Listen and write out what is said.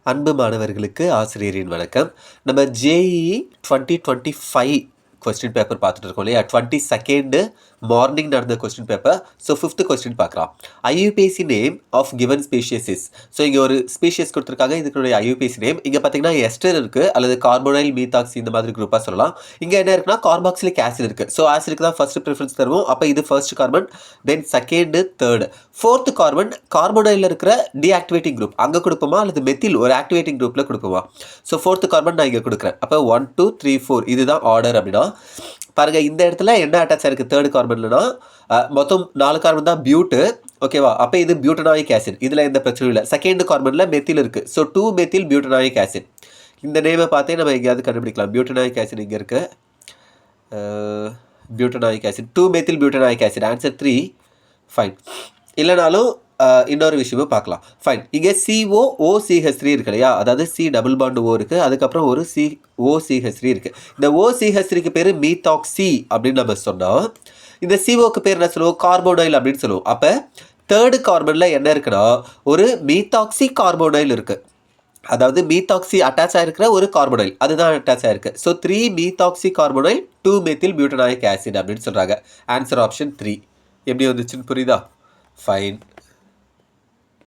அன்பு மாணவர்களுக்கு ஆசிரியரின் வணக்கம். நம்ம ஜேஇஇ 2025 கொஸ்டின் பேப்பர் பார்த்துட்டு இருக்கோம் இல்லையா? 22 மார்னிங் நடந்த question paper. So 5th question பார்க்கலாம். IUPAC name of given species is. So இங்கே ஒரு ஸ்பீஷியஸ் கொடுத்துருக்காங்க. இதுக்குடைய ஐயூபிஏசி நேம் இங்கே பார்த்தீங்கன்னா எஸ்டர் இருக்குது, அல்லது கார்போனைல் மீத்தாக்சி இந்த மாதிரி குரூப்பாக சொல்லலாம். இங்கே என்ன இருக்குன்னா கார்பாக்சிலிக் ஆசிட் இருக்குது. ஸோ ஆசிடுக்கு தான் ஃபர்ஸ்ட் ப்ரிஃபரன்ஸ் தருவோம். அப்போ இது ஃபர்ஸ்ட் கார்பன், தென் செகண்டு, தேர்டு, ஃபோர்த்து கார்பன் கார்போனைலில் இருக்கிற டீஆக்டிவேட்டிங் குரூப் அங்கே கொடுப்போமா, அல்லது மெத்தில் ஒரு ஆக்டிவேட்டிங் குரூப்பில் கொடுப்போமா? ஸோ ஃபோர்த்து கார்பன் நான் இங்கே கொடுக்குறேன். அப்போ 1 2 3 4 இதுதான் ஆர்டர். அப்படின்னா பாருங்கள், இந்த இடத்துல என்ன அட்டாச் ஆயிருக்கு தேர்ட் கார்பன்லனா மொத்தம் 4 கார்பன் தான் பியூட்டு. ஓகேவா? அப்போ இது பியூட்டனாயிக் ஆசிட், இதில் எந்த பிரச்சனையும் இல்லை. செகண்ட் கார்பனில் மெத்தில் இருக்குது. So 2 methyl butanoic acid. இந்த நேமை பார்த்தே நம்ம எங்கேயாவது கண்டுபிடிக்கலாம். பியூட்டனாயிக் ஆசிட் இங்கே இருக்குது. Butanoic acid 2 methyl butanoic acid. Answer 3. Fine. இல்லைனாலும் இன்னொரு விஷயமும் பார்க்கலாம். ஃபைன். இங்கே COOCH3 இருக்கு இல்லையா? அதாவது C டபுள் பாண்ட் O இருக்குது, அதுக்கப்புறம் ஒரு COCH3 இருக்குது. இந்த OCH3க்கு பேர் மீத்தாக்சி அப்படின்னு நம்ம சொன்னால், இந்த CO பேர் என்ன சொல்லுவோம்? கார்போனைல் அப்படின்னு சொல்லுவோம். அப்போ தேர்டு கார்பனில் என்ன இருக்குன்னா ஒரு மீத்தாக்சி கார்போனைல் இருக்குது. அதாவது மீத்தாக்சி அட்டாச் ஆகிருக்கிற ஒரு கார்போனைல், அதுதான் அட்டாச் ஆகிருக்கு. So 3 methoxy carbonyl 2 methyl butanoic acid அப்படின்னு சொல்கிறாங்க. Answer option 3. எப்படி வந்துச்சுன்னு புரியுதா? ஃபைன்.